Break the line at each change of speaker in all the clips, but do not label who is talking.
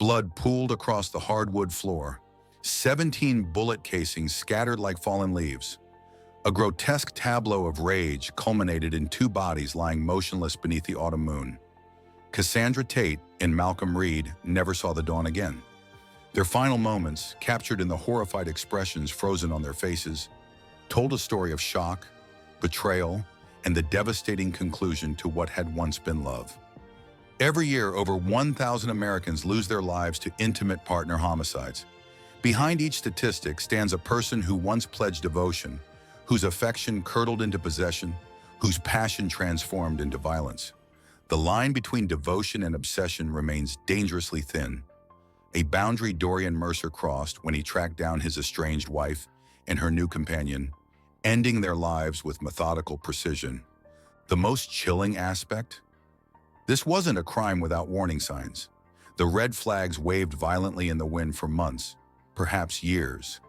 Blood pooled across the hardwood floor. 17 bullet casings scattered like fallen leaves. A grotesque tableau of rage culminated in two bodies lying motionless beneath the autumn moon. Cassandra Tate and Malcolm Reed never saw the dawn again. Their final moments, captured in the horrified expressions frozen on their faces, told a story of shock, betrayal, and the devastating conclusion to what had once been love. Every year, over 1,000 Americans lose their lives to intimate partner homicides. Behind each statistic stands a person who once pledged devotion, whose affection curdled into possession, whose passion transformed into violence. The line between devotion and obsession remains dangerously thin, a boundary Dorian Mercer crossed when he tracked down his estranged wife and her new companion, ending their lives with methodical precision. The most chilling aspect? This wasn't a crime without warning signs. The red flags waved violently in the wind for months, perhaps years.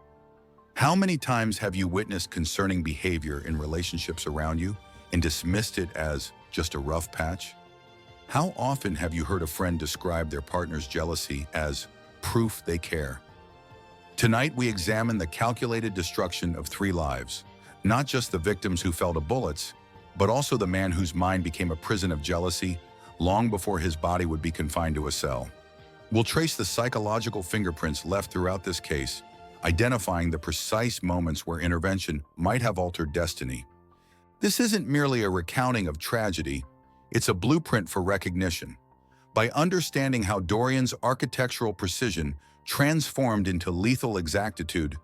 How many times have you witnessed concerning behavior in relationships around you and dismissed it as just a rough patch? How often have you heard a friend describe their partner's jealousy as proof they care? Tonight, we examine the calculated destruction of 3 lives, not just the victims who fell to bullets, but also the man whose mind became a prison of jealousy long before his body would be confined to a cell. We'll trace the psychological fingerprints left throughout this case, identifying the precise moments where intervention might have altered destiny. This isn't merely a recounting of tragedy, it's a blueprint for recognition. By understanding how Dorian's architectural precision transformed into lethal exactitude,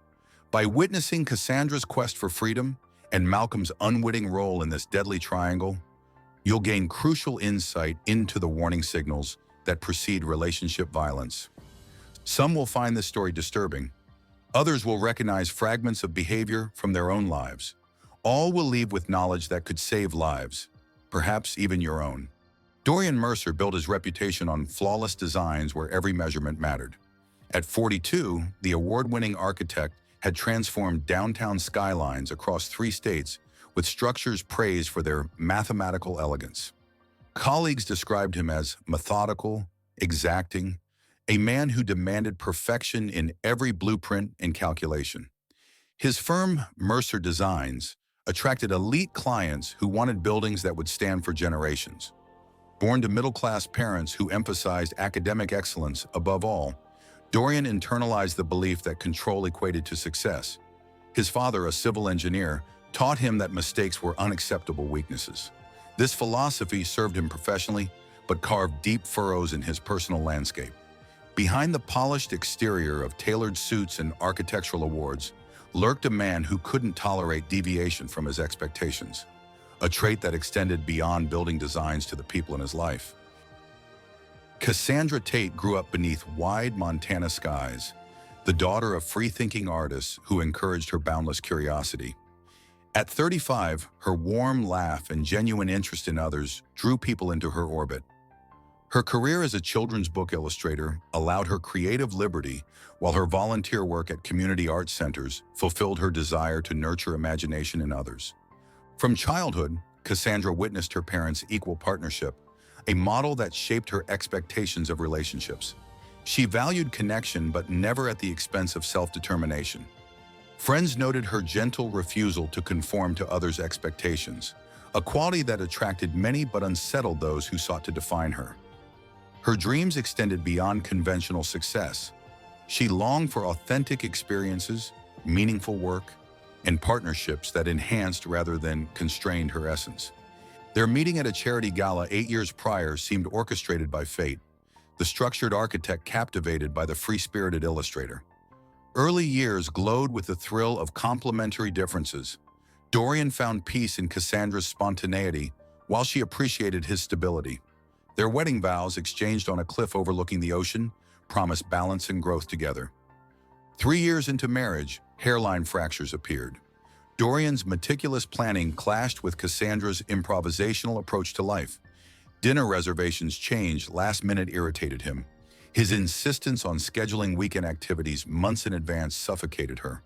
by witnessing Cassandra's quest for freedom and Malcolm's unwitting role in this deadly triangle, you'll gain crucial insight into the warning signals that precede relationship violence. Some will find this story disturbing. Others will recognize fragments of behavior from their own lives. All will leave with knowledge that could save lives, perhaps even your own. Dorian Mercer built his reputation on flawless designs where every measurement mattered. At 42, the award-winning architect had transformed downtown skylines across 3 states with structures praised for their mathematical elegance. Colleagues described him as methodical, exacting, a man who demanded perfection in every blueprint and calculation. His firm, Mercer Designs, attracted elite clients who wanted buildings that would stand for generations. Born to middle-class parents who emphasized academic excellence above all, Dorian internalized the belief that control equated to success. His father, a civil engineer, taught him that mistakes were unacceptable weaknesses. This philosophy served him professionally, but carved deep furrows in his personal landscape. Behind the polished exterior of tailored suits and architectural awards lurked a man who couldn't tolerate deviation from his expectations, a trait that extended beyond building designs to the people in his life. Cassandra Tate grew up beneath wide Montana skies, the daughter of free-thinking artists who encouraged her boundless curiosity. At 35, her warm laugh and genuine interest in others drew people into her orbit. Her career as a children's book illustrator allowed her creative liberty, while her volunteer work at community arts centers fulfilled her desire to nurture imagination in others. From childhood, Cassandra witnessed her parents' equal partnership, a model that shaped her expectations of relationships. She valued connection, but never at the expense of self-determination. Friends noted her gentle refusal to conform to others' expectations, a quality that attracted many but unsettled those who sought to define her. Her dreams extended beyond conventional success. She longed for authentic experiences, meaningful work, and partnerships that enhanced rather than constrained her essence. Their meeting at a charity gala 8 years prior seemed orchestrated by fate, the structured architect captivated by the free-spirited illustrator. Early years glowed with the thrill of complementary differences. Dorian found peace in Cassandra's spontaneity, while she appreciated his stability. Their wedding vows, exchanged on a cliff overlooking the ocean, promised balance and growth together. 3 years into marriage, hairline fractures appeared. Dorian's meticulous planning clashed with Cassandra's improvisational approach to life. Dinner reservations changed, last minute irritated him. His insistence on scheduling weekend activities months in advance suffocated her.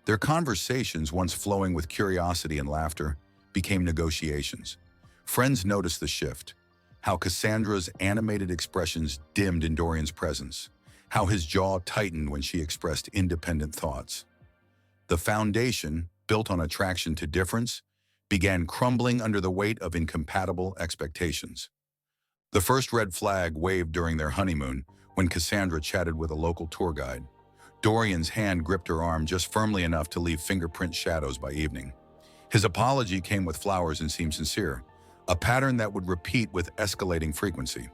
Their conversations, once flowing with curiosity and laughter, became negotiations. Friends noticed the shift, how Cassandra's animated expressions dimmed in Dorian's presence. how his jaw tightened when she expressed independent thoughts. The foundation, built on attraction to difference, began crumbling under the weight of incompatible expectations. The first red flag waved during their honeymoon when Cassandra chatted with a local tour guide. Dorian's hand gripped her arm just firmly enough to leave fingerprint shadows by evening. His apology came with flowers and seemed sincere, a pattern that would repeat with escalating frequency.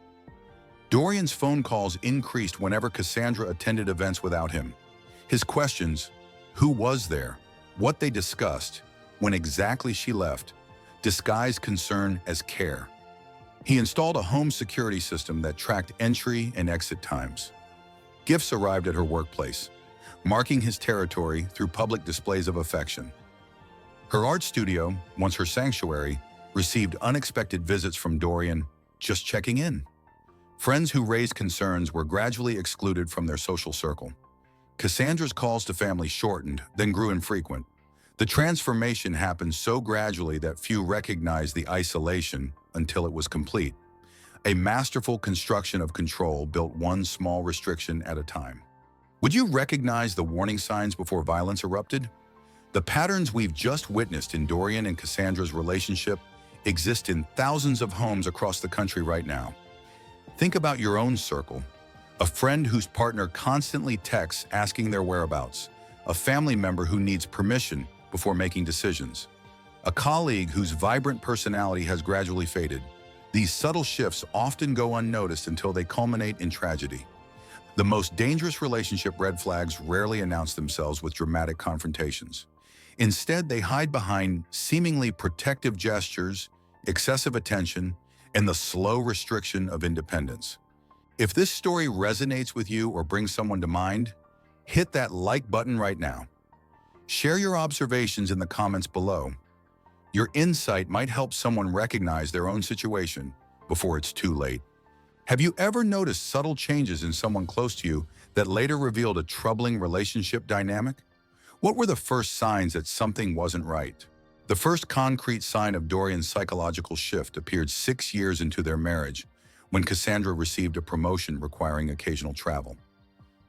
Dorian's phone calls increased whenever Cassandra attended events without him. His questions, who was there, what they discussed, when exactly she left, disguised concern as care. He installed a home security system that tracked entry and exit times. Gifts arrived at her workplace, marking his territory through public displays of affection. Her art studio, once her sanctuary, received unexpected visits from Dorian, just checking in. Friends who raised concerns were gradually excluded from their social circle. Cassandra's calls to family shortened, then grew infrequent. The transformation happened so gradually that few recognized the isolation until it was complete. A masterful construction of control built one small restriction at a time. Would you recognize the warning signs before violence erupted? The patterns we've just witnessed in Dorian and Cassandra's relationship exist in thousands of homes across the country right now. Think about your own circle. A friend whose partner constantly texts asking their whereabouts. A family member who needs permission before making decisions. A colleague whose vibrant personality has gradually faded. These subtle shifts often go unnoticed until they culminate in tragedy. The most dangerous relationship red flags rarely announce themselves with dramatic confrontations. Instead, they hide behind seemingly protective gestures, excessive attention, and the slow restriction of independence. If this story resonates with you or brings someone to mind, hit that like button right now. Share your observations in the comments below. Your insight might help someone recognize their own situation before it's too late. Have you ever noticed subtle changes in someone close to you that later revealed a troubling relationship dynamic? What were the first signs that something wasn't right? The first concrete sign of Dorian's psychological shift appeared 6 years into their marriage, when Cassandra received a promotion requiring occasional travel.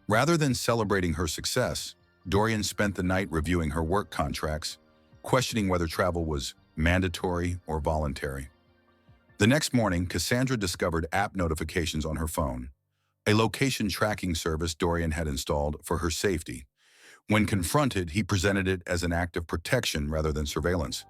Rather than celebrating her success, Dorian spent the night reviewing her work contracts, questioning whether travel was mandatory or voluntary. The next morning, Cassandra discovered app notifications on her phone, a location tracking service Dorian had installed for her safety. When confronted, he presented it as an act of protection rather than surveillance.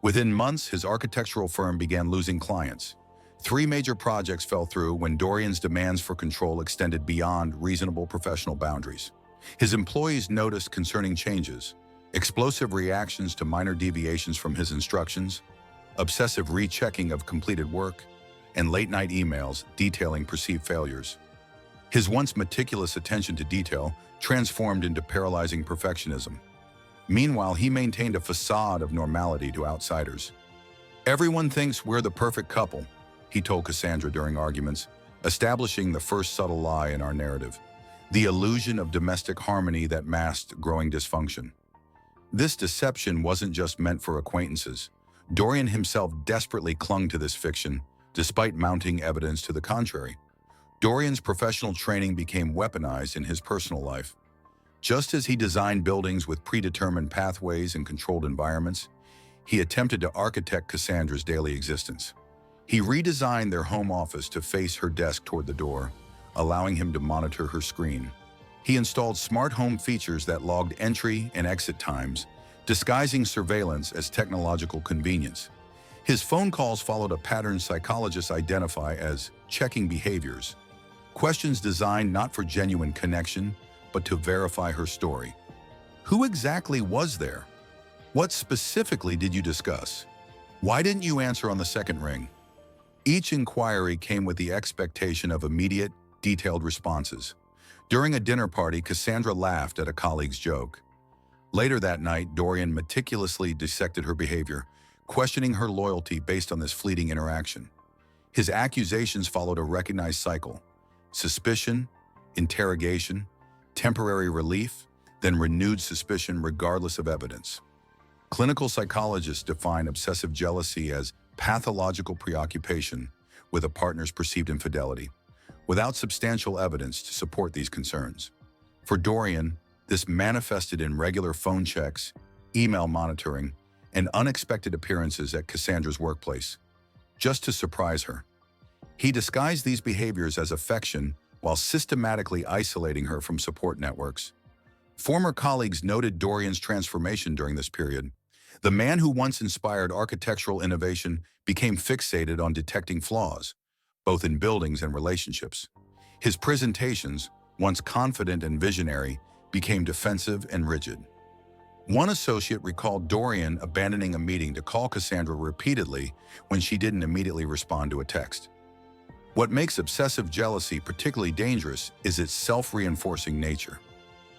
Within months, his architectural firm began losing clients. 3 major projects fell through when Dorian's demands for control extended beyond reasonable professional boundaries. His employees noticed concerning changes, explosive reactions to minor deviations from his instructions, obsessive rechecking of completed work, and late-night emails detailing perceived failures. His once meticulous attention to detail transformed into paralyzing perfectionism. Meanwhile, he maintained a facade of normality to outsiders. "Everyone thinks we're the perfect couple," he told Cassandra during arguments, establishing the first subtle lie in our narrative, the illusion of domestic harmony that masked growing dysfunction. This deception wasn't just meant for acquaintances. Dorian himself desperately clung to this fiction, despite mounting evidence to the contrary. Dorian's professional training became weaponized in his personal life. Just as he designed buildings with predetermined pathways and controlled environments, he attempted to architect Cassandra's daily existence. He redesigned their home office to face her desk toward the door, allowing him to monitor her screen. He installed smart home features that logged entry and exit times, disguising surveillance as technological convenience. His phone calls followed a pattern psychologists identify as checking behaviors, questions designed not for genuine connection, but to verify her story. Who exactly was there? What specifically did you discuss? Why didn't you answer on the second ring? Each inquiry came with the expectation of immediate, detailed responses. During a dinner party, Cassandra laughed at a colleague's joke. Later that night, Dorian meticulously dissected her behavior, questioning her loyalty based on this fleeting interaction. His accusations followed a recognized cycle: suspicion, interrogation, temporary relief, then renewed suspicion regardless of evidence. Clinical psychologists define obsessive jealousy as pathological preoccupation with a partner's perceived infidelity. without substantial evidence to support these concerns. For Dorian, this manifested in regular phone checks, email monitoring, and unexpected appearances at Cassandra's workplace, just to surprise her. He disguised these behaviors as affection while systematically isolating her from support networks. Former colleagues noted Dorian's transformation during this period. The man who once inspired architectural innovation became fixated on detecting flaws, both in buildings and relationships. His presentations, once confident and visionary, became defensive and rigid. One associate recalled Dorian abandoning a meeting to call Cassandra repeatedly when she didn't immediately respond to a text. What makes obsessive jealousy particularly dangerous is its self-reinforcing nature.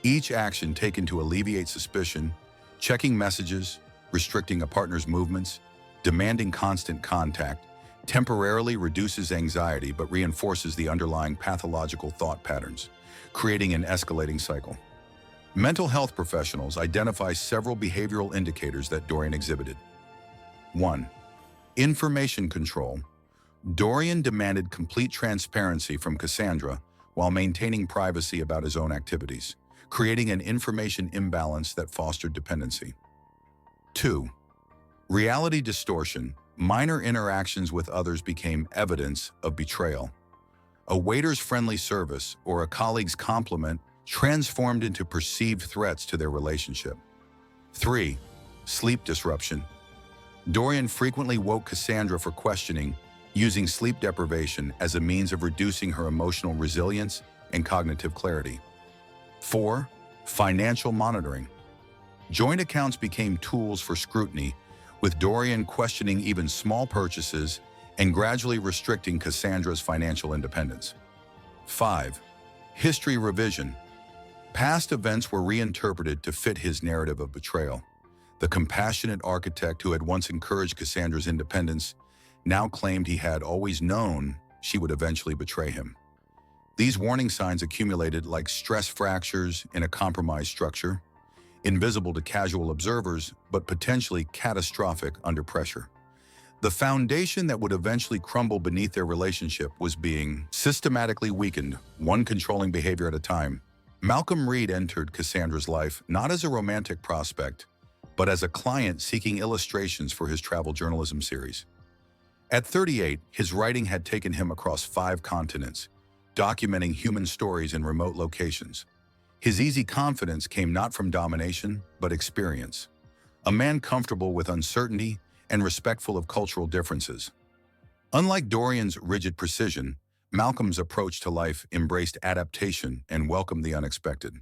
Each action taken to alleviate suspicion, checking messages, restricting a partner's movements, demanding constant contact, temporarily reduces anxiety but reinforces the underlying pathological thought patterns, creating an escalating cycle. Mental health professionals identify several behavioral indicators that Dorian exhibited. 1. Information control. Dorian demanded complete transparency from Cassandra while maintaining privacy about his own activities, creating an information imbalance that fostered dependency. 2. Reality distortion. Minor interactions with others became evidence of betrayal. A waiter's friendly service or a colleague's compliment transformed into perceived threats to their relationship. 3. Sleep disruption. Dorian frequently woke Cassandra for questioning, using sleep deprivation as a means of reducing her emotional resilience and cognitive clarity. 4. Financial monitoring. Joint accounts became tools for scrutiny, with Dorian questioning even small purchases and gradually restricting Cassandra's financial independence. 5. History revision. Past events were reinterpreted to fit his narrative of betrayal. The compassionate architect who had once encouraged Cassandra's independence now claimed he had always known she would eventually betray him. These warning signs accumulated like stress fractures in a compromised structure, invisible to casual observers, but potentially catastrophic under pressure. The foundation that would eventually crumble beneath their relationship was being systematically weakened, one controlling behavior at a time. Malcolm Reed entered Cassandra's life not as a romantic prospect, but as a client seeking illustrations for his travel journalism series. At 38, his writing had taken him across 5 continents, documenting human stories in remote locations. His easy confidence came not from domination, but experience. A man comfortable with uncertainty and respectful of cultural differences. Unlike Dorian's rigid precision, Malcolm's approach to life embraced adaptation and welcomed the unexpected.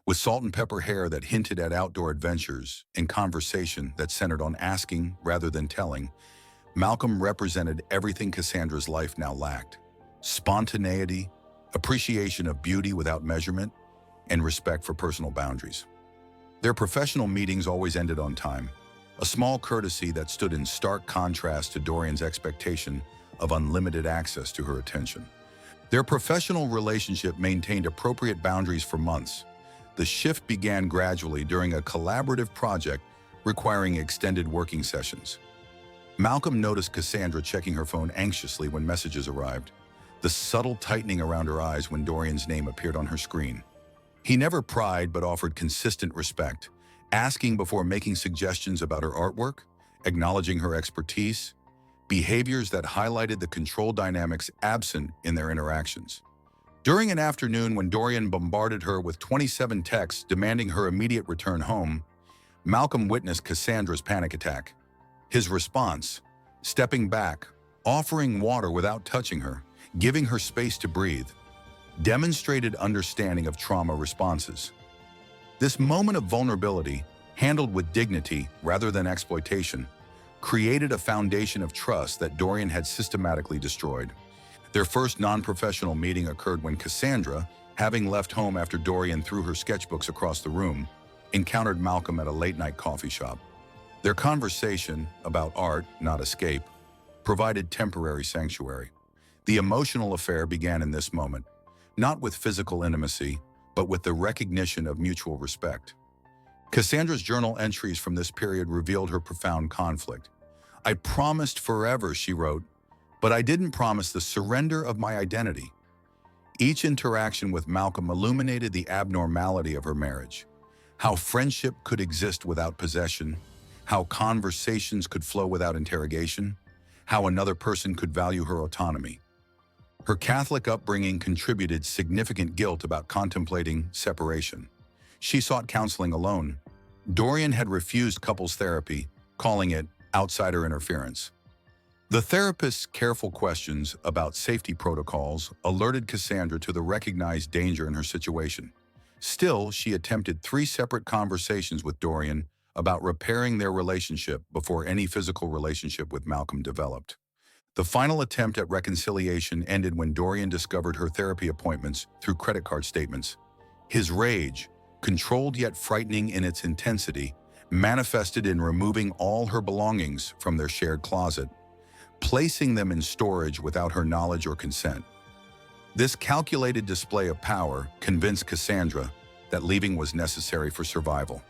With salt and pepper hair that hinted at outdoor adventures and conversation that centered on asking rather than telling, Malcolm represented everything Cassandra's life now lacked: spontaneity, appreciation of beauty without measurement, and respect for personal boundaries. Their professional meetings always ended on time, a small courtesy that stood in stark contrast to Dorian's expectation of unlimited access to her attention. Their professional relationship maintained appropriate boundaries for months. The shift began gradually during a collaborative project requiring extended working sessions. Malcolm noticed Cassandra checking her phone anxiously when messages arrived, the subtle tightening around her eyes when Dorian's name appeared on her screen. He never pried but offered consistent respect, asking before making suggestions about her artwork, acknowledging her expertise, behaviors that highlighted the control dynamics absent in their interactions. During an afternoon when Dorian bombarded her with 27 texts demanding her immediate return home, Malcolm witnessed Cassandra's panic attack. His response, stepping back, offering water without touching her, giving her space to breathe, demonstrated understanding of trauma responses. This moment of vulnerability, handled with dignity rather than exploitation, created a foundation of trust that Dorian had systematically destroyed. Their first non-professional meeting occurred when Cassandra, having left home after Dorian threw her sketchbooks across the room, encountered Malcolm at a late-night coffee shop. Their conversation, about art, not escape, provided temporary sanctuary. The emotional affair began in this moment, not with physical intimacy, but with the recognition of mutual respect. Cassandra's journal entries from this period revealed her profound conflict. "I promised forever," she wrote, "but I didn't promise the surrender of my identity." Each interaction with Malcolm illuminated the abnormality of her marriage, how friendship could exist without possession, how conversations could flow without interrogation, how another person could value her autonomy. Her Catholic upbringing contributed significant guilt about contemplating separation. She sought counseling alone. Dorian had refused couples therapy, calling it outsider interference. The therapist's careful questions about safety protocols alerted Cassandra to the recognized danger in her situation. Still, she attempted 3 separate conversations with Dorian about repairing their relationship before any physical relationship with Malcolm developed. The final attempt at reconciliation ended when Dorian discovered her therapy appointments through credit card statements. His rage, controlled yet frightening in its intensity, manifested in removing all her belongings from their shared closet, placing them in storage without her knowledge or consent. This calculated display of power convinced Cassandra that leaving was necessary for survival.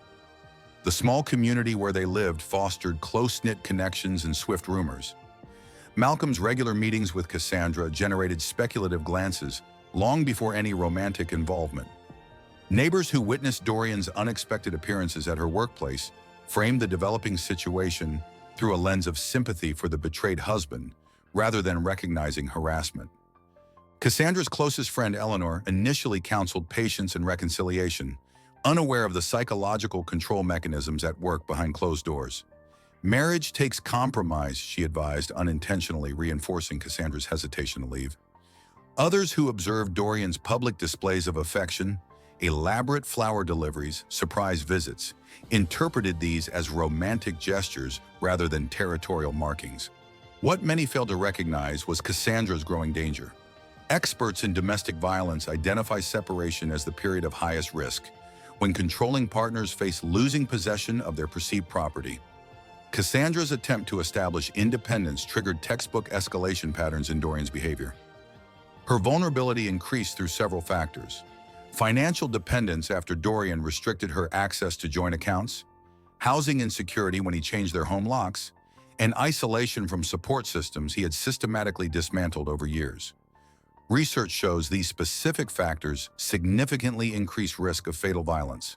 The small community where they lived fostered close-knit connections and swift rumors. Malcolm's regular meetings with Cassandra generated speculative glances long before any romantic involvement. Neighbors who witnessed Dorian's unexpected appearances at her workplace framed the developing situation through a lens of sympathy for the betrayed husband rather than recognizing harassment. Cassandra's closest friend Eleanor initially counseled patience and reconciliation, unaware of the psychological control mechanisms at work behind closed doors. Marriage takes compromise, she advised, unintentionally reinforcing Cassandra's hesitation to leave. Others who observed Dorian's public displays of affection, elaborate flower deliveries, surprise visits, interpreted these as romantic gestures rather than territorial markings. What many failed to recognize was Cassandra's growing danger. Experts in domestic violence identify separation as the period of highest risk, when controlling partners face losing possession of their perceived property. Cassandra's attempt to establish independence triggered textbook escalation patterns in Dorian's behavior. Her vulnerability increased through several factors: financial dependence after Dorian restricted her access to joint accounts, housing insecurity when he changed their home locks, and isolation from support systems he had systematically dismantled over years. Research shows these specific factors significantly increase risk of fatal violence.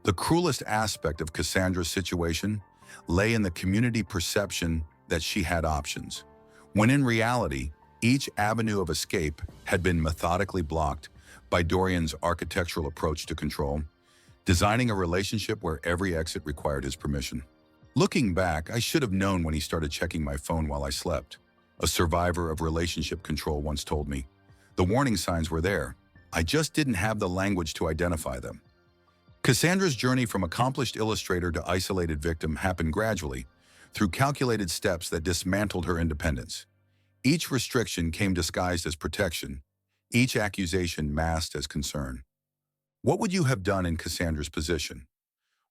The cruelest aspect of Cassandra's situation lay in the community perception that she had options, when in reality, each avenue of escape had been methodically blocked by Dorian's architectural approach to control, designing a relationship where every exit required his permission. Looking back, I should have known when he started checking my phone while I slept. A survivor of relationship control once told me. The warning signs were there. I just didn't have the language to identify them. Cassandra's journey from accomplished illustrator to isolated victim happened gradually, through calculated steps that dismantled her independence. Each restriction came disguised as protection, each accusation masked as concern. What would you have done in Cassandra's position?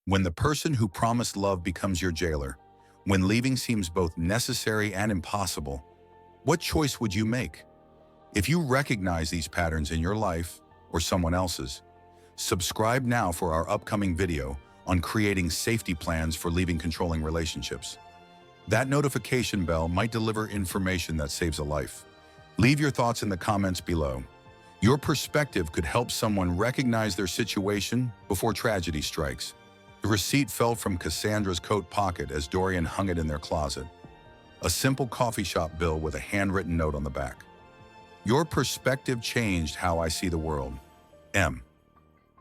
When the person who promised love becomes your jailer, when leaving seems both necessary and impossible, what choice would you make? If you recognize these patterns in your life or someone else's, subscribe now for our upcoming video on creating safety plans for leaving controlling relationships. That notification bell might deliver information that saves a life. Leave your thoughts in the comments below. Your perspective could help someone recognize their situation before tragedy strikes. The receipt fell from Cassandra's coat pocket as Dorian hung it in their closet. A simple coffee shop bill with a handwritten note on the back. Your perspective changed how I see the world. M.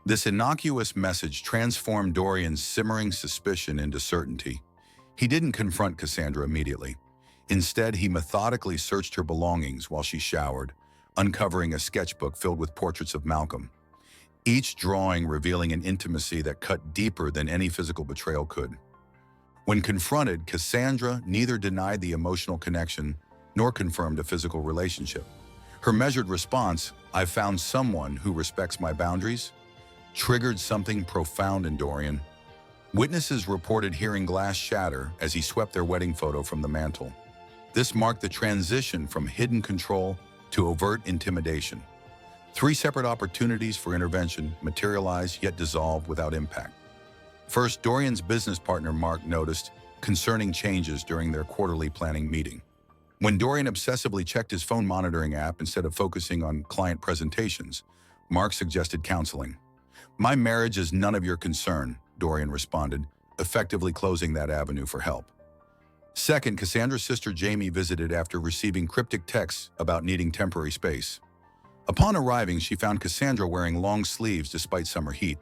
This innocuous message transformed Dorian's simmering suspicion into certainty. He didn't confront Cassandra immediately. Instead, he methodically searched her belongings while she showered, uncovering a sketchbook filled with portraits of Malcolm, each drawing revealing an intimacy that cut deeper than any physical betrayal could. When confronted, Cassandra neither denied the emotional connection nor confirmed a physical relationship. Her measured response, "I've found someone who respects my boundaries," triggered something profound in Dorian. Witnesses reported hearing glass shatter as he swept their wedding photo from the mantel. This marked the transition from hidden control to overt intimidation. 3 separate opportunities for intervention materialized yet dissolved without impact. First, Dorian's business partner Mark noticed concerning changes during their quarterly planning meeting. When Dorian obsessively checked his phone monitoring app instead of focusing on client presentations, Mark suggested counseling. "My marriage is none of your concern," Dorian responded, effectively closing that avenue for help. Second, Cassandra's sister Jamie visited after receiving cryptic texts about needing temporary space. Upon arriving, she found Cassandra wearing long sleeves despite summer heat,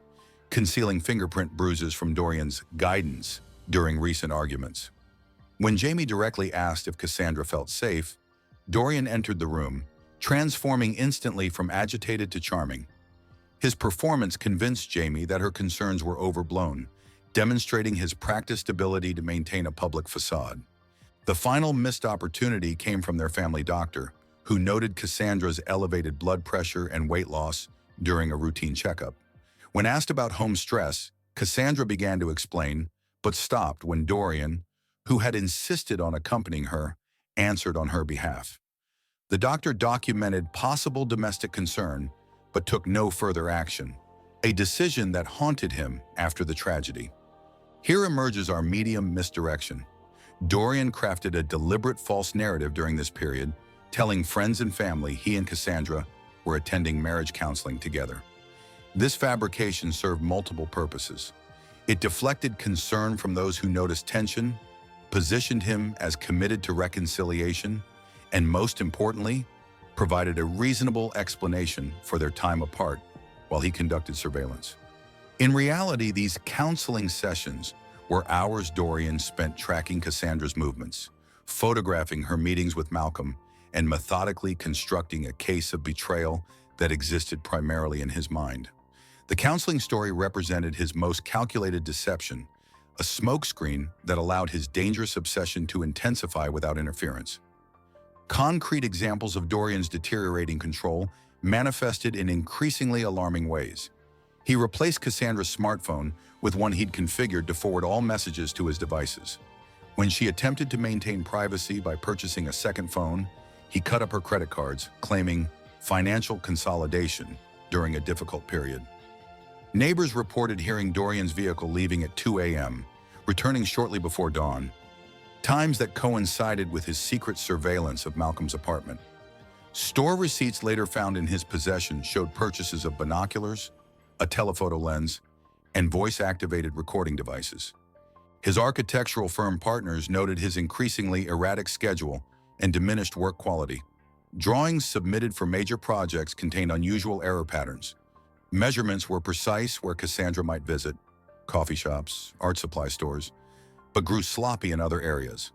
concealing fingerprint bruises from Dorian's guidance during recent arguments. When Jamie directly asked if Cassandra felt safe, Dorian entered the room, transforming instantly from agitated to charming. His performance convinced Jamie that her concerns were overblown, demonstrating his practiced ability to maintain a public facade. The final missed opportunity came from their family doctor, who noted Cassandra's elevated blood pressure and weight loss during a routine checkup. When asked about home stress, Cassandra began to explain, but stopped when Dorian, who had insisted on accompanying her, answered on her behalf. The doctor documented possible domestic concern, but took no further action, a decision that haunted him after the tragedy. Here emerges our medium misdirection. Dorian crafted a deliberate false narrative during this period, telling friends and family he and Cassandra were attending marriage counseling together. This fabrication served multiple purposes. It deflected concern from those who noticed tension, positioned him as committed to reconciliation, and most importantly, provided a reasonable explanation for their time apart while he conducted surveillance. In reality, these counseling sessions were hours Dorian spent tracking Cassandra's movements, photographing her meetings with Malcolm, and methodically constructing a case of betrayal that existed primarily in his mind. The counseling story represented his most calculated deception, a smokescreen that allowed his dangerous obsession to intensify without interference. Concrete examples of Dorian's deteriorating control manifested in increasingly alarming ways. He replaced Cassandra's smartphone with one he'd configured to forward all messages to his devices. When she attempted to maintain privacy by purchasing a second phone, he cut up her credit cards, claiming financial consolidation during a difficult period. Neighbors reported hearing Dorian's vehicle leaving at 2 a.m., returning shortly before dawn, times that coincided with his secret surveillance of Malcolm's apartment. Store receipts later found in his possession showed purchases of binoculars, a telephoto lens, and voice-activated recording devices. His architectural firm partners noted his increasingly erratic schedule and diminished work quality. Drawings submitted for major projects contained unusual error patterns. Measurements were precise where Cassandra might visit, coffee shops, art supply stores, but grew sloppy in other areas.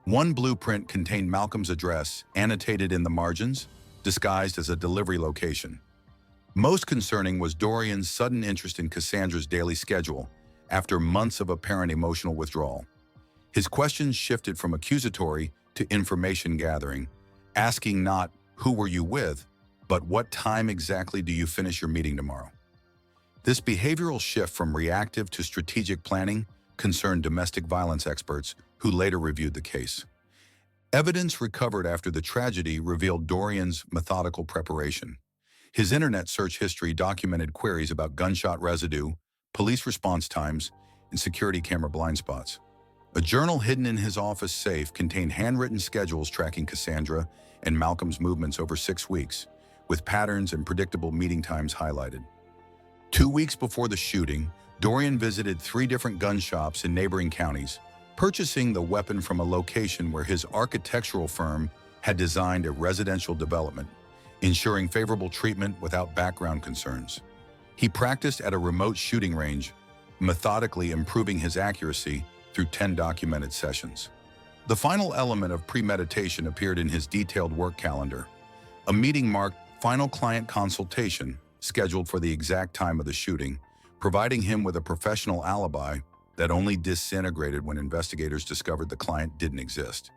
One blueprint contained Malcolm's address, annotated in the margins, disguised as a delivery location. Most concerning was Dorian's sudden interest in Cassandra's daily schedule after months of apparent emotional withdrawal. His questions shifted from accusatory to information gathering, asking not, "Who were you with?" but "What time exactly do you finish your meeting tomorrow?" This behavioral shift from reactive to strategic planning concerned domestic violence experts who later reviewed the case. Evidence recovered after the tragedy revealed Dorian's methodical preparation. His internet search history documented queries about gunshot residue, police response times, and security camera blind spots. A journal hidden in his office safe contained handwritten schedules tracking Cassandra and Malcolm's movements over 6 weeks, with patterns and predictable meeting times highlighted. 2 weeks before the shooting, Dorian visited 3 different gun shops in neighboring counties, purchasing the weapon from a location where his architectural firm had designed a residential development, ensuring favorable treatment without background concerns. He practiced at a remote shooting range, methodically improving his accuracy through 10 documented sessions. The final element of premeditation appeared in his detailed work calendar. A meeting marked final client consultation, scheduled for the exact time of the shooting, providing him with a professional alibi that only disintegrated when investigators discovered the client didn't exist.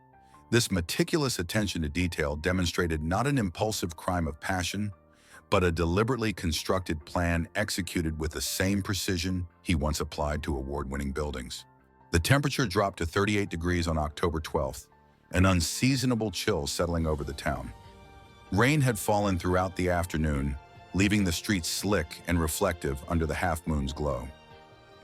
This meticulous attention to detail demonstrated not an impulsive crime of passion, but a deliberately constructed plan executed with the same precision he once applied to award-winning buildings. The temperature dropped to 38 degrees on October 12th, an unseasonable chill settling over the town. Rain had fallen throughout the afternoon, leaving the streets slick and reflective under the half-moon's glow.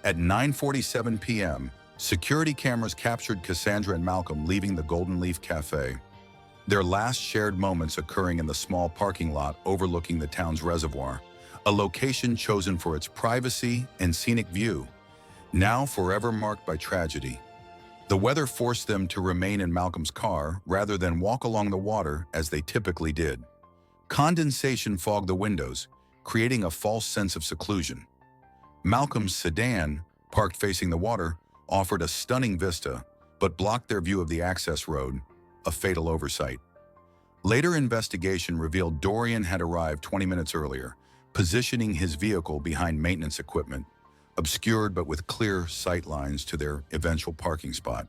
At 9:47 p.m., security cameras captured Cassandra and Malcolm leaving the Golden Leaf Cafe, their last shared moments occurring in the small parking lot overlooking the town's reservoir, a location chosen for its privacy and scenic view, now forever marked by tragedy. The weather forced them to remain in Malcolm's car rather than walk along the water as they typically did. Condensation fogged the windows, creating a false sense of seclusion. Malcolm's sedan, parked facing the water, offered a stunning vista, but blocked their view of the access road, a fatal oversight. Later investigation revealed Dorian had arrived 20 minutes earlier, positioning his vehicle behind maintenance equipment, obscured but with clear sight lines to their eventual parking spot.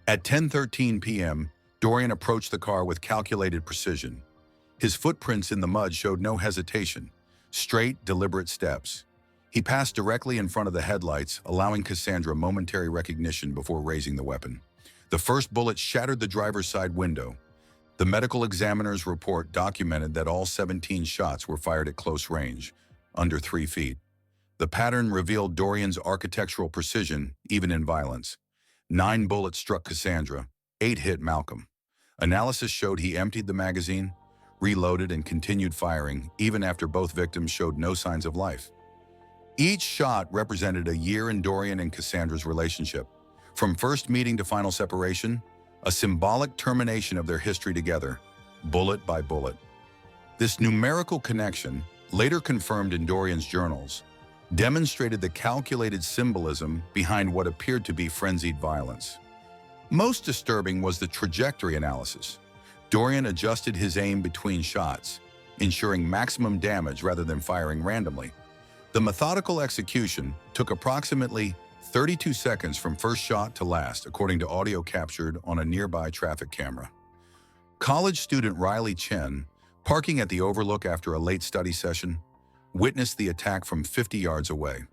At 10:13 p.m., Dorian approached the car with calculated precision. His footprints in the mud showed no hesitation, straight, deliberate steps. He passed directly in front of the headlights, allowing Cassandra momentary recognition before raising the weapon. The first bullet shattered the driver's side window. The medical examiner's report documented that all 17 shots were fired at close range, under 3 feet. The pattern revealed Dorian's architectural precision, even in violence. 9 bullets struck Cassandra, 8 hit Malcolm. Analysis showed he emptied the magazine, reloaded, and continued firing, even after both victims showed no signs of life. Each shot represented a year in Dorian and Cassandra's relationship. From first meeting to final separation, a symbolic termination of their history together, bullet by bullet. This numerical connection, later confirmed in Dorian's journals, demonstrated the calculated symbolism behind what appeared to be frenzied violence. Most disturbing was the trajectory analysis. Dorian adjusted his aim between shots, ensuring maximum damage rather than firing randomly. The methodical execution took approximately 32 seconds from first shot to last, according to audio captured on a nearby traffic camera. College student Riley Chen, parking at the overlook after a late study session, witnessed the attack from 50 yards away.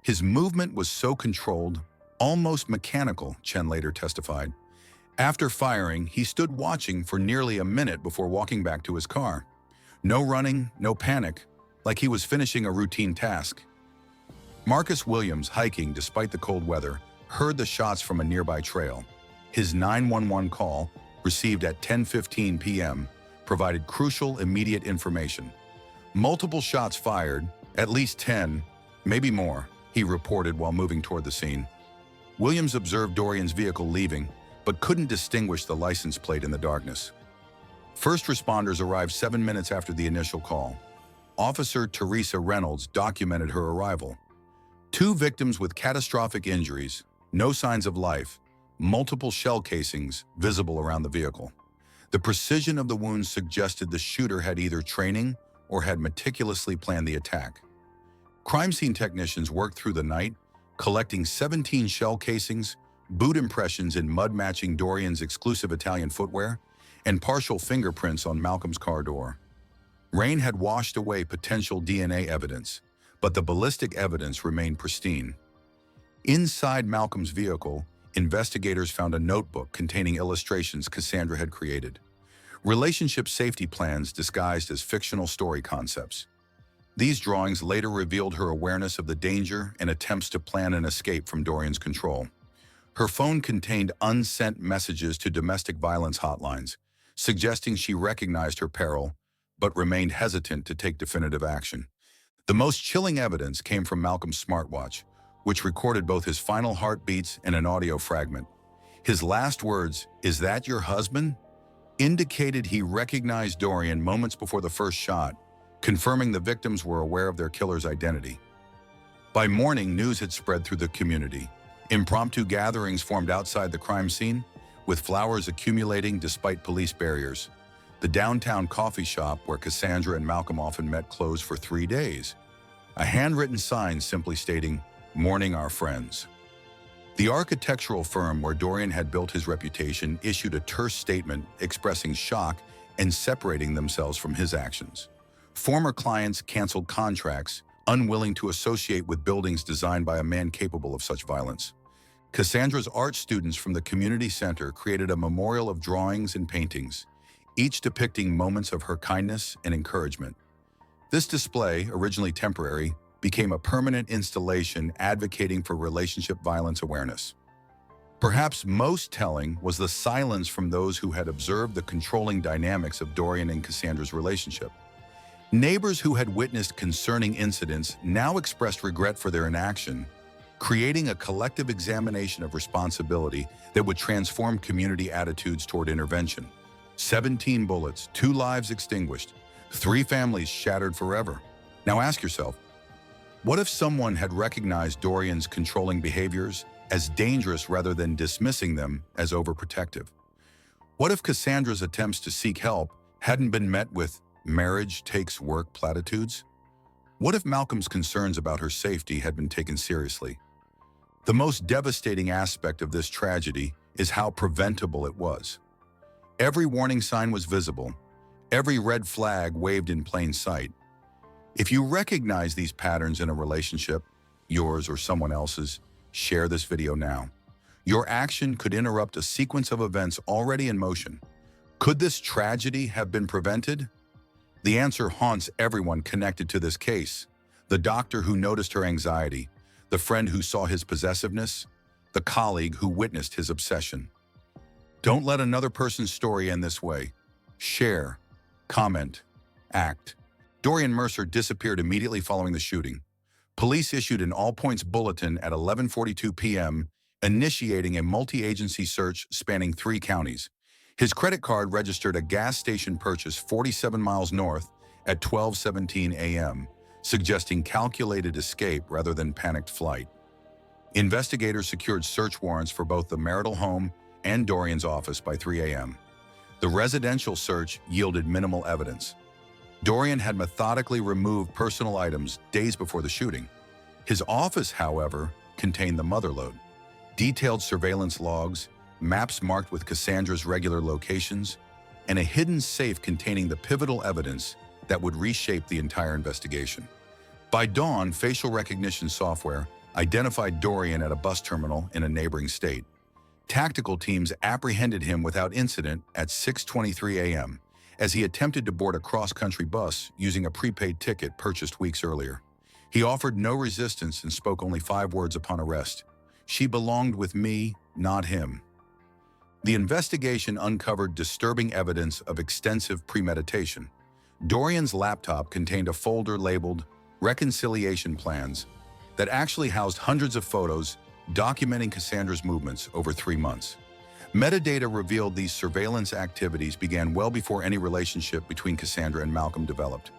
His movement was so controlled, almost mechanical, Chen later testified. After firing, he stood watching for nearly a minute before walking back to his car. No running, no panic, like he was finishing a routine task. Marcus Williams, hiking despite the cold weather, heard the shots from a nearby trail. His 911 call, received at 10:15 p.m., provided crucial, immediate information. Multiple shots fired, at least 10, maybe more, he reported while moving toward the scene. Williams observed Dorian's vehicle leaving, but couldn't distinguish the license plate in the darkness. First responders arrived 7 minutes after the initial call. Officer Teresa Reynolds documented her arrival. 2 victims with catastrophic injuries, no signs of life, multiple shell casings visible around the vehicle. The precision of the wounds suggested the shooter had either training or had meticulously planned the attack. Crime scene technicians worked through the night, collecting 17 shell casings, boot impressions in mud matching Dorian's exclusive Italian footwear, and partial fingerprints on Malcolm's car door. Rain had washed away potential DNA evidence, but the ballistic evidence remained pristine. Inside Malcolm's vehicle, investigators found a notebook containing illustrations Cassandra had created. Relationship safety plans disguised as fictional story concepts. These drawings later revealed her awareness of the danger and attempts to plan an escape from Dorian's control. Her phone contained unsent messages to domestic violence hotlines, suggesting she recognized her peril, but remained hesitant to take definitive action. The most chilling evidence came from Malcolm's smartwatch, which recorded both his final heartbeats and an audio fragment. His last words, "Is that your husband?" indicated he recognized Dorian moments before the first shot, confirming the victims were aware of their killer's identity. By morning, news had spread through the community. Impromptu gatherings formed outside the crime scene, with flowers accumulating despite police barriers. The downtown coffee shop where Cassandra and Malcolm often met closed for 3 days. A handwritten sign simply stating, "Mourning our friends." The architectural firm where Dorian had built his reputation issued a terse statement expressing shock and separating themselves from his actions. Former clients canceled contracts, unwilling to associate with buildings designed by a man capable of such violence. Cassandra's art students from the community center created a memorial of drawings and paintings, each depicting moments of her kindness and encouragement. This display, originally temporary, became a permanent installation advocating for relationship violence awareness. Perhaps most telling was the silence from those who had observed the controlling dynamics of Dorian and Cassandra's relationship. Neighbors who had witnessed concerning incidents now expressed regret for their inaction, creating a collective examination of responsibility that would transform community attitudes toward intervention. 17 bullets, 2 lives extinguished, 3 families shattered forever. Now ask yourself, what if someone had recognized Dorian's controlling behaviors as dangerous rather than dismissing them as overprotective? What if Cassandra's attempts to seek help hadn't been met with marriage takes work platitudes? What if Malcolm's concerns about her safety had been taken seriously? The most devastating aspect of this tragedy is how preventable it was. Every warning sign was visible, every red flag waved in plain sight. If you recognize these patterns in a relationship, yours or someone else's, share this video now. Your action could interrupt a sequence of events already in motion. Could this tragedy have been prevented? The answer haunts everyone connected to this case. The doctor who noticed her anxiety, the friend who saw his possessiveness, the colleague who witnessed his obsession. Don't let another person's story end this way. Share, comment, act. Dorian Mercer disappeared immediately following the shooting. Police issued an all-points bulletin at 11:42 p.m., initiating a multi-agency search spanning 3 counties. His credit card registered a gas station purchase 47 miles north at 12:17 a.m., suggesting calculated escape rather than panicked flight. Investigators secured search warrants for both the marital home and Dorian's office by 3 a.m. The residential search yielded minimal evidence. Dorian had methodically removed personal items days before the shooting. His office, however, contained the motherlode, detailed surveillance logs, maps marked with Cassandra's regular locations, and a hidden safe containing the pivotal evidence that would reshape the entire investigation. By dawn, facial recognition software identified Dorian at a bus terminal in a neighboring state. Tactical teams apprehended him without incident at 6:23 a.m. as he attempted to board a cross-country bus using a prepaid ticket purchased weeks earlier. He offered no resistance and spoke only 5 words upon arrest. "She belonged with me, not him." The investigation uncovered disturbing evidence of extensive premeditation. Dorian's laptop contained a folder labeled Reconciliation Plans that actually housed hundreds of photos documenting Cassandra's movements over 3 months. Metadata revealed these surveillance activities began well before any relationship between Cassandra and Malcolm developed.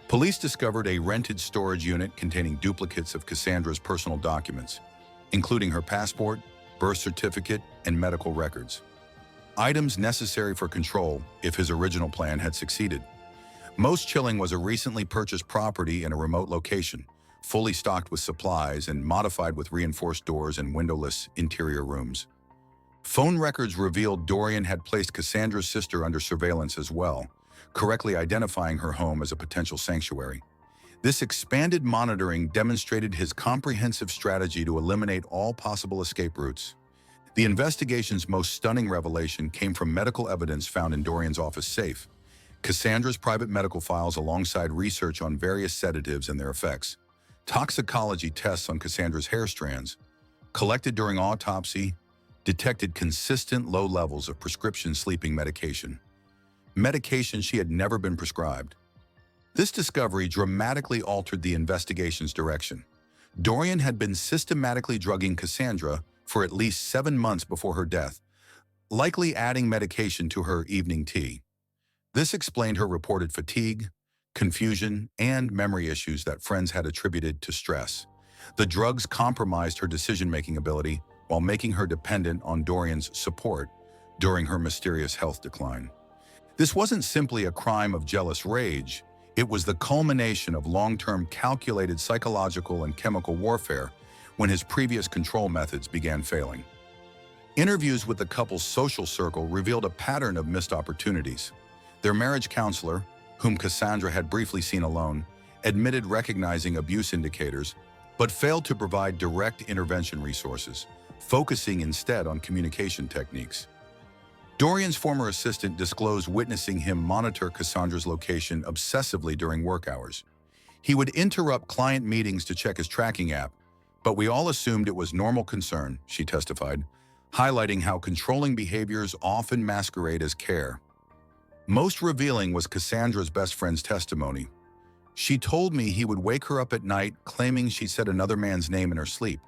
Police discovered a rented storage unit containing duplicates of Cassandra's personal documents, including her passport, birth certificate, and medical records. Items necessary for control if his original plan had succeeded. Most chilling was a recently purchased property in a remote location, fully stocked with supplies and modified with reinforced doors and windowless interior rooms. Phone records revealed Dorian had placed Cassandra's sister under surveillance as well, correctly identifying her home as a potential sanctuary. This expanded monitoring demonstrated his comprehensive strategy to eliminate all possible escape routes. The investigation's most stunning revelation came from medical evidence found in Dorian's office safe, Cassandra's private medical files alongside research on various sedatives and their effects, toxicology tests on Cassandra's hair strands, collected during autopsy, detected consistent low levels of prescription sleeping medication she had never been prescribed. This discovery dramatically altered the investigation's direction. Dorian had been systematically drugging Cassandra for at least 7 months before her death, likely adding medication to her evening tea. This explained her reported fatigue, confusion, and memory issues that friends had attributed to stress. The drugs compromised her decision-making ability while making her dependent on Dorian's support during her mysterious health decline. This wasn't simply a crime of jealous rage, it was the culmination of long-term calculated psychological and chemical warfare when his previous control methods began failing. Interviews with the couple's social circle revealed a pattern of missed opportunities. Their marriage counselor, whom Cassandra had briefly seen alone, admitted recognizing abuse indicators, but failed to provide direct intervention resources, focusing instead on communication techniques. Dorian's former assistant disclosed witnessing him monitor Cassandra's location obsessively during work hours. He would interrupt client meetings to check his tracking app, but we all assumed it was normal concern, she testified. highlighting how controlling behaviors often masquerade as care. Most revealing was Cassandra's best friend's testimony. She told me he would wake her up at night claiming she said another man's name in her sleep.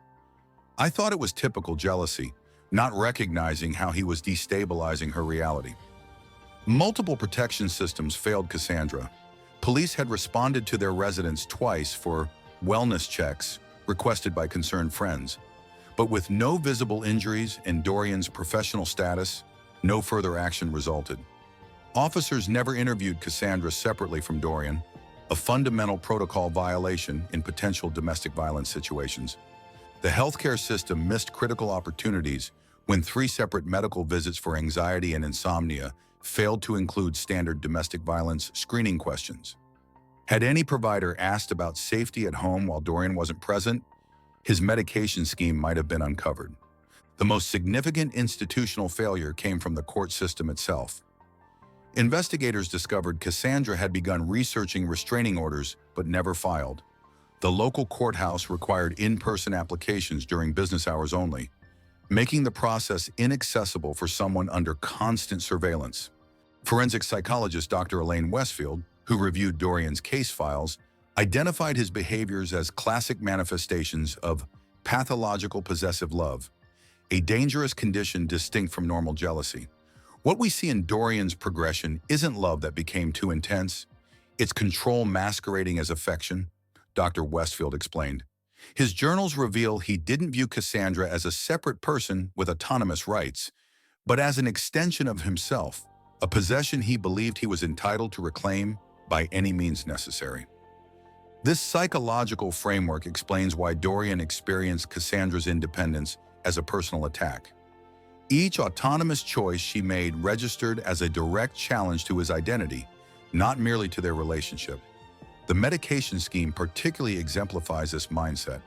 I thought it was typical jealousy, not recognizing how he was destabilizing her reality. Multiple protection systems failed Cassandra. Police had responded to their residence twice for wellness checks requested by concerned friends. But with no visible injuries and Dorian's professional status, no further action resulted. Officers never interviewed Cassandra separately from Dorian, a fundamental protocol violation in potential domestic violence situations. The healthcare system missed critical opportunities when 3 separate medical visits for anxiety and insomnia failed to include standard domestic violence screening questions. Had any provider asked about safety at home while Dorian wasn't present, his medication scheme might have been uncovered. The most significant institutional failure came from the court system itself. Investigators discovered Cassandra had begun researching restraining orders but never filed. The local courthouse required in-person applications during business hours only, making the process inaccessible for someone under constant surveillance. Forensic psychologist Dr. Elaine Westfield, who reviewed Dorian's case files, identified his behaviors as classic manifestations of pathological possessive love, a dangerous condition distinct from normal jealousy. What we see in Dorian's progression isn't love that became too intense. It's control masquerading as affection, Dr. Westfield explained. His journals reveal he didn't view Cassandra as a separate person with autonomous rights, but as an extension of himself, a possession he believed he was entitled to reclaim by any means necessary. This psychological framework explains why Dorian experienced Cassandra's independence as a personal attack. Each autonomous choice she made registered as a direct challenge to his identity, not merely to their relationship. The medication scheme particularly exemplifies this mindset.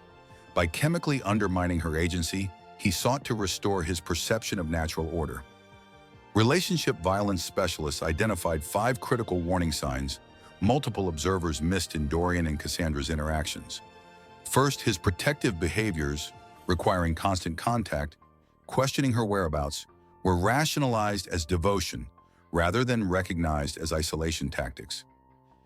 By chemically undermining her agency, he sought to restore his perception of natural order. Relationship violence specialists identified 5 critical warning signs multiple observers missed in Dorian and Cassandra's interactions. First, his protective behaviors, requiring constant contact, questioning her whereabouts, were rationalized as devotion rather than recognized as isolation tactics.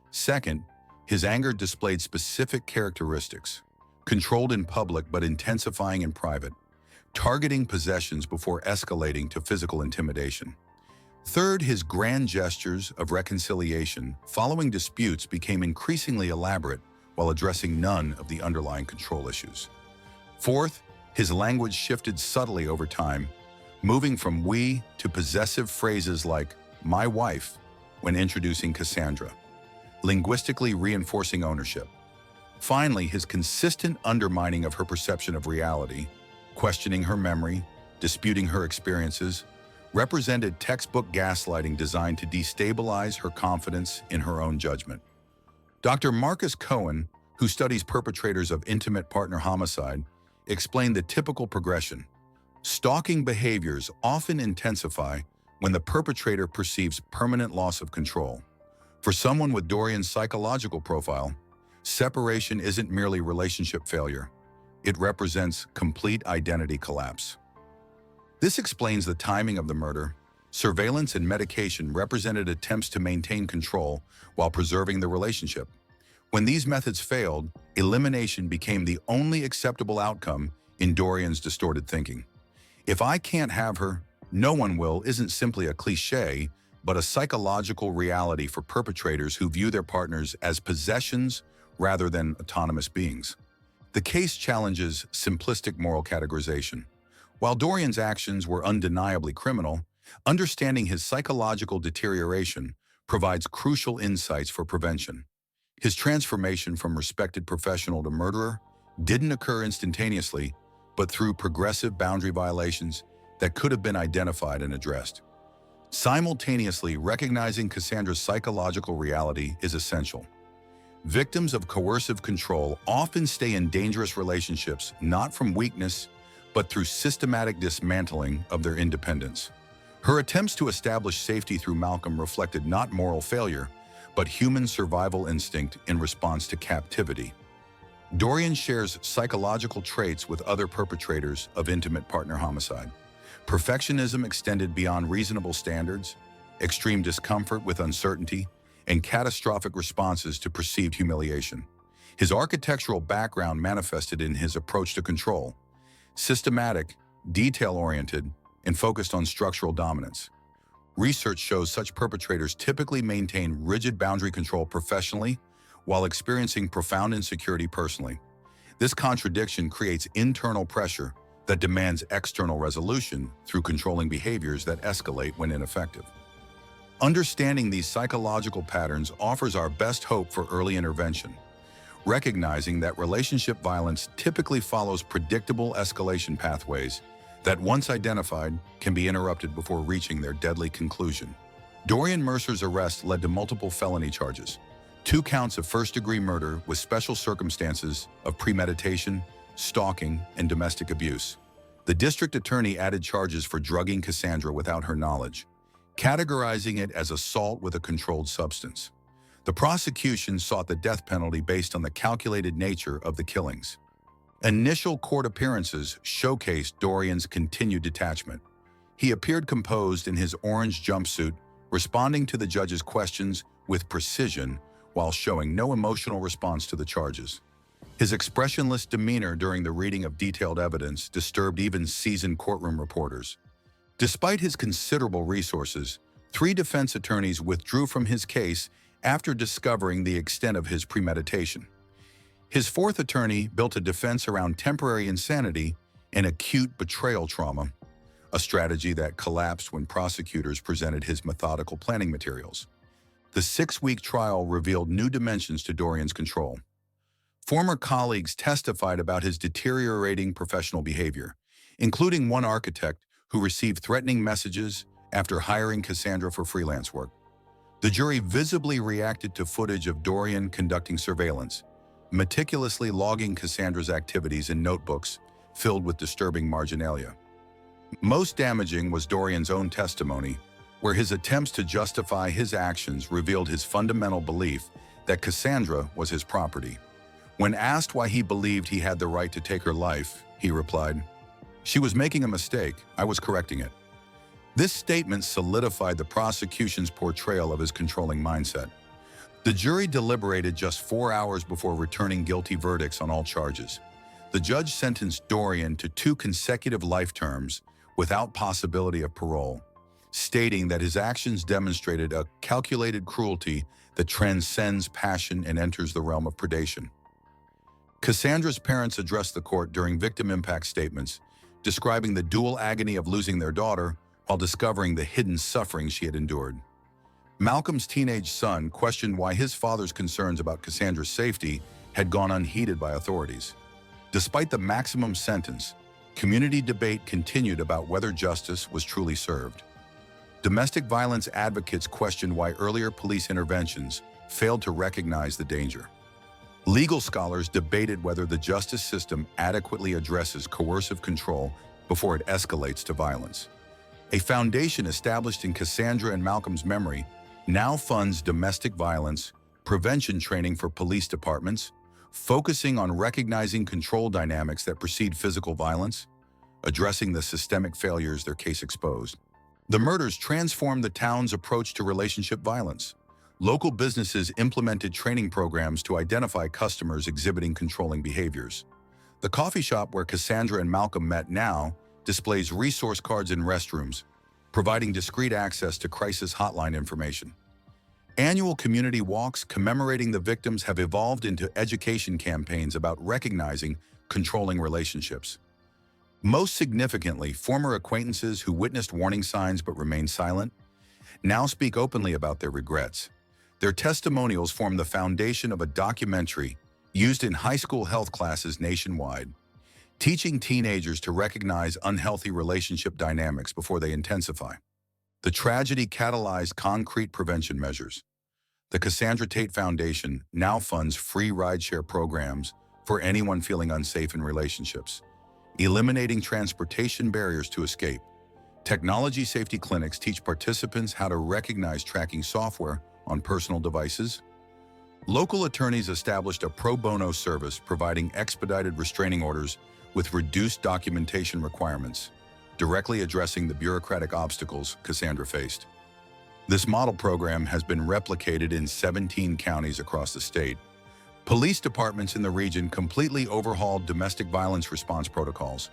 Second, his anger displayed specific characteristics, controlled in public but intensifying in private, targeting possessions before escalating to physical intimidation. Third, his grand gestures of reconciliation following disputes became increasingly elaborate while addressing none of the underlying control issues. Fourth, his language shifted subtly over time, moving from we to possessive phrases like "my wife" when introducing Cassandra, linguistically reinforcing ownership. Finally, his consistent undermining of her perception of reality, questioning her memory, disputing her experiences, represented textbook gaslighting designed to destabilize her confidence in her own judgment. Dr. Marcus Cohen, who studies perpetrators of intimate partner homicide, explained the typical progression. Stalking behaviors often intensify when the perpetrator perceives permanent loss of control. For someone with Dorian's psychological profile, separation isn't merely relationship failure. It represents complete identity collapse. This explains the timing of the murder. Surveillance and medication represented attempts to maintain control while preserving the relationship. When these methods failed, elimination became the only acceptable outcome in Dorian's distorted thinking. "If I can't have her, no one will" isn't simply a cliché, but a psychological reality for perpetrators who view their partners as possessions rather than autonomous beings. The case challenges simplistic moral categorization. While Dorian's actions were undeniably criminal, understanding his psychological deterioration provides crucial insights for prevention. His transformation from respected professional to murderer didn't occur instantaneously, but through progressive boundary violations that could have been identified and addressed. Simultaneously, recognizing Cassandra's psychological reality is essential. Victims of coercive control often stay in dangerous relationships not from weakness, but through systematic dismantling of their independence. Her attempts to establish safety through Malcolm reflected not moral failure, but human survival instinct in response to captivity. Dorian shares psychological traits with other perpetrators of intimate partner homicide. Perfectionism extended beyond reasonable standards, extreme discomfort with uncertainty, and catastrophic responses to perceived humiliation. His architectural background manifested in his approach to control, systematic, detail-oriented, and focused on structural dominance. Research shows such perpetrators typically maintain rigid boundary control professionally while experiencing profound insecurity personally. This contradiction creates internal pressure that demands external resolution through controlling behaviors that escalate when ineffective. Understanding these psychological patterns offers our best hope for early intervention, recognizing that relationship violence typically follows predictable escalation pathways that, once identified, can be interrupted before reaching their deadly conclusion. Dorian Mercer's arrest led to multiple felony charges, 2 counts of first-degree murder with special circumstances of premeditation, stalking, and domestic abuse. The district attorney added charges for drugging Cassandra without her knowledge, categorizing it as assault with a controlled substance. The prosecution sought the death penalty based on the calculated nature of the killings. Initial court appearances showcased Dorian's continued detachment. He appeared composed in his orange jumpsuit, responding to the judge's questions with precision while showing no emotional response to the charges. His expressionless demeanor during the reading of detailed evidence disturbed even seasoned courtroom reporters. Despite his considerable resources, 3 defense attorneys withdrew from his case after discovering the extent of his premeditation. His 4th attorney built a defense around temporary insanity and acute betrayal trauma, a strategy that collapsed when prosecutors presented his methodical planning materials. The 6-week trial revealed new dimensions to Dorian's control. Former colleagues testified about his deteriorating professional behavior, including one architect who received threatening messages after hiring Cassandra for freelance work. The jury visibly reacted to footage of Dorian conducting surveillance, meticulously logging Cassandra's activities in notebooks filled with disturbing marginalia. Most damaging was Dorian's own testimony, where his attempts to justify his actions revealed his fundamental belief that Cassandra was his property. When asked why he believed he had the right to take her life, he replied, "She was making a mistake. I was correcting it." This statement solidified the prosecution's portrayal of his controlling mindset. The jury deliberated just 4 hours before returning guilty verdicts on all charges. The judge sentenced Dorian to 2 consecutive life terms without possibility of parole, stating that his actions demonstrated a calculated cruelty that transcends passion and enters the realm of predation. Cassandra's parents addressed the court during victim impact statements, describing the dual agony of losing their daughter while discovering the hidden suffering she had endured. Malcolm's teenage son questioned why his father's concerns about Cassandra's safety had gone unheeded by authorities. Despite the maximum sentence, community debate continued about whether justice was truly served. Domestic violence advocates questioned why earlier police interventions failed to recognize the danger. Legal scholars debated whether the justice system adequately addresses coercive control before it escalates to violence. A foundation established in Cassandra and Malcolm's memory now funds domestic violence prevention training for police departments, focusing on recognizing control dynamics that precede physical violence, addressing the systemic failures their case exposed. The murders transformed the town's approach to relationship violence. Local businesses implemented training programs to identify customers exhibiting controlling behaviors. The coffee shop where Cassandra and Malcolm met now displays resource cards in restrooms, providing discreet access to crisis hotline information. Annual community walks commemorating the victims have evolved into education campaigns about recognizing controlling relationships. Most significantly, former acquaintances who witnessed warning signs but remained silent now speak openly about their regrets. Their testimonials form the foundation of a documentary used in high school health classes nationwide, teaching teenagers to recognize unhealthy relationship dynamics before they intensify. The tragedy catalyzed concrete prevention measures. The Cassandra Tate Foundation now funds free rideshare programs for anyone feeling unsafe in relationships, eliminating transportation barriers to escape. Technology safety clinics teach participants how to recognize tracking software on personal devices. Local attorneys established a pro bono service providing expedited restraining orders with reduced documentation requirements. directly addressing the bureaucratic obstacles Cassandra faced. This model program has been replicated in 17 counties across the state. Police departments in the region completely overhauled domestic violence response protocols.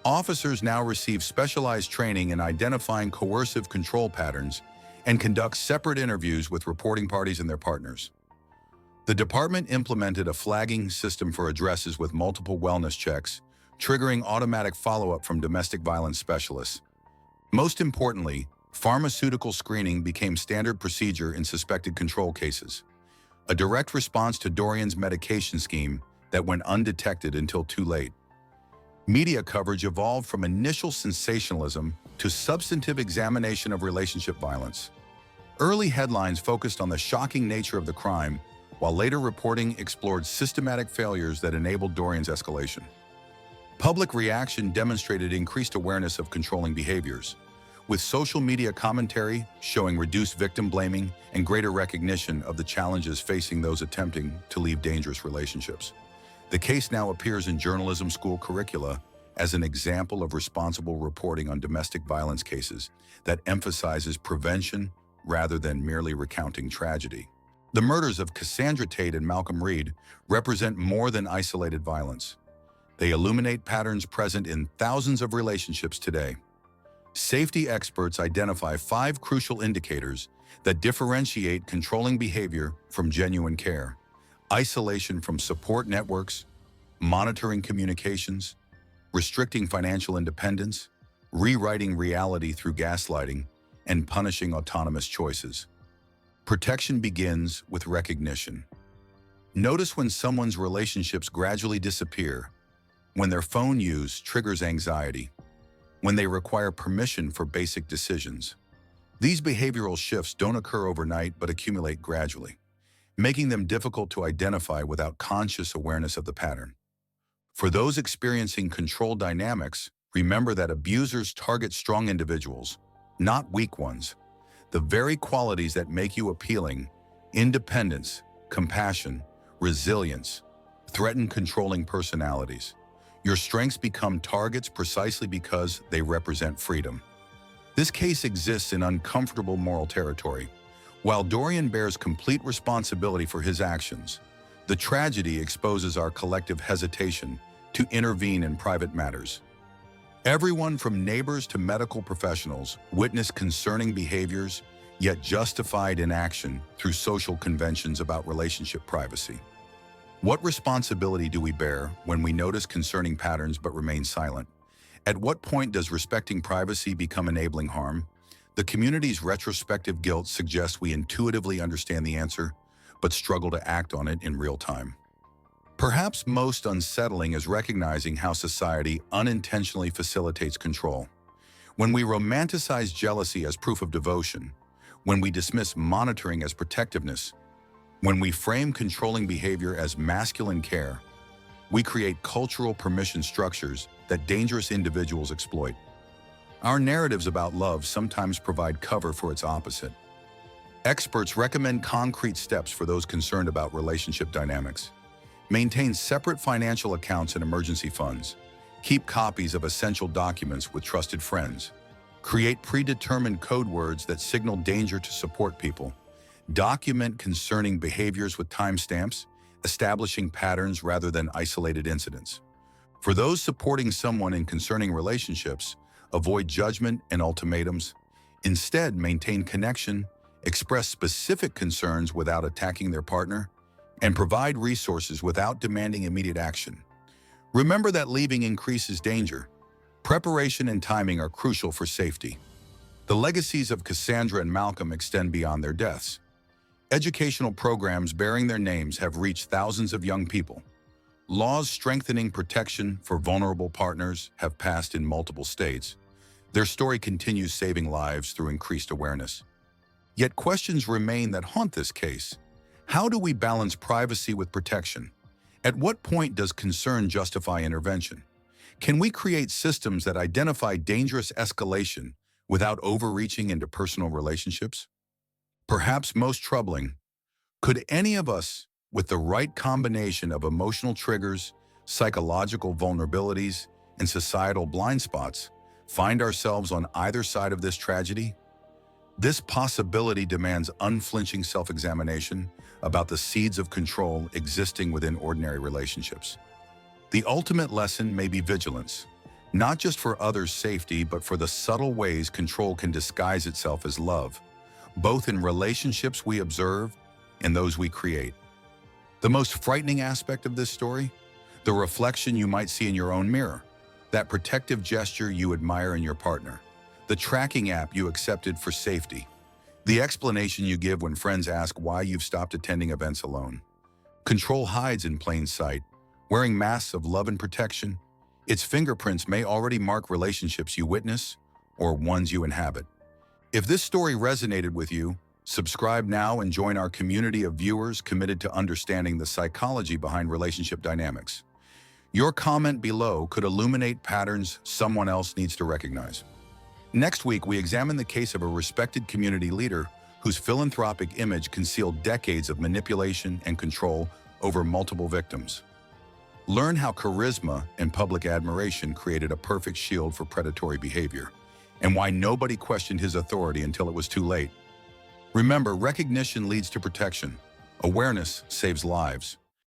Officers now receive specialized training in identifying coercive control patterns and conduct separate interviews with reporting parties and their partners. The department implemented a flagging system for addresses with multiple wellness checks, triggering automatic follow-up from domestic violence specialists. Most importantly, pharmaceutical screening became standard procedure in suspected control cases, a direct response to Dorian's medication scheme that went undetected until too late. Media coverage evolved from initial sensationalism to substantive examination of relationship violence. Early headlines focused on the shocking nature of the crime, while later reporting explored systematic failures that enabled Dorian's escalation. Public reaction demonstrated increased awareness of controlling behaviors, with social media commentary showing reduced victim blaming and greater recognition of the challenges facing those attempting to leave dangerous relationships. The case now appears in journalism school curricula as an example of responsible reporting on domestic violence cases that emphasizes prevention rather than merely recounting tragedy. The murders of Cassandra Tate and Malcolm Reed represent more than isolated violence. They illuminate patterns present in thousands of relationships today. Safety experts identify 5 crucial indicators that differentiate controlling behavior from genuine care: isolation from support networks, monitoring communications, restricting financial independence, rewriting reality through gaslighting, and punishing autonomous choices. Protection begins with recognition. Notice when someone's relationships gradually disappear, when their phone use triggers anxiety, when they require permission for basic decisions. These behavioral shifts don't occur overnight but accumulate gradually, making them difficult to identify without conscious awareness of the pattern. For those experiencing control dynamics, remember that abusers target strong individuals, not weak ones. The very qualities that make you appealing, independence, compassion, resilience, threaten controlling personalities. Your strengths become targets precisely because they represent freedom. This case exists in uncomfortable moral territory. While Dorian bears complete responsibility for his actions, the tragedy exposes our collective hesitation to intervene in private matters. Everyone from neighbors to medical professionals witness concerning behaviors, yet justified inaction through social conventions about relationship privacy. What responsibility do we bear when we notice concerning patterns but remain silent? At what point does respecting privacy become enabling harm? The community's retrospective guilt suggests we intuitively understand the answer, but struggle to act on it in real time. Perhaps most unsettling is recognizing how society unintentionally facilitates control. When we romanticize jealousy as proof of devotion, when we dismiss monitoring as protectiveness, when we frame controlling behavior as masculine care, we create cultural permission structures that dangerous individuals exploit. Our narratives about love sometimes provide cover for its opposite. Experts recommend concrete steps for those concerned about relationship dynamics. Maintain separate financial accounts and emergency funds. Keep copies of essential documents with trusted friends. Create predetermined code words that signal danger to support people. Document concerning behaviors with timestamps, establishing patterns rather than isolated incidents. For those supporting someone in concerning relationships, avoid judgment and ultimatums. Instead, maintain connection, express specific concerns without attacking their partner, and provide resources without demanding immediate action. Remember that leaving increases danger. Preparation and timing are crucial for safety. The legacies of Cassandra and Malcolm extend beyond their deaths. Educational programs bearing their names have reached thousands of young people. Laws strengthening protection for vulnerable partners have passed in multiple states. Their story continues saving lives through increased awareness. Yet questions remain that haunt this case. How do we balance privacy with protection? At what point does concern justify intervention? Can we create systems that identify dangerous escalation without overreaching into personal relationships? Perhaps most troubling, could any of us, with the right combination of emotional triggers, psychological vulnerabilities, and societal blind spots, find ourselves on either side of this tragedy? This possibility demands unflinching self-examination about the seeds of control existing within ordinary relationships. The ultimate lesson may be vigilance, not just for others' safety, but for the subtle ways control can disguise itself as love, both in relationships we observe and those we create. The most frightening aspect of this story? The reflection you might see in your own mirror, that protective gesture you admire in your partner, the tracking app you accepted for safety, the explanation you give when friends ask why you've stopped attending events alone. Control hides in plain sight, wearing masks of love and protection. Its fingerprints may already mark relationships you witness or ones you inhabit. If this story resonated with you, subscribe now and join our community of viewers committed to understanding the psychology behind relationship dynamics. Your comment below could illuminate patterns someone else needs to recognize. Next week, we examine the case of a respected community leader whose philanthropic image concealed decades of manipulation and control over multiple victims. Learn how charisma and public admiration created a perfect shield for predatory behavior, and why nobody questioned his authority until it was too late. Remember, recognition leads to protection. Awareness saves lives.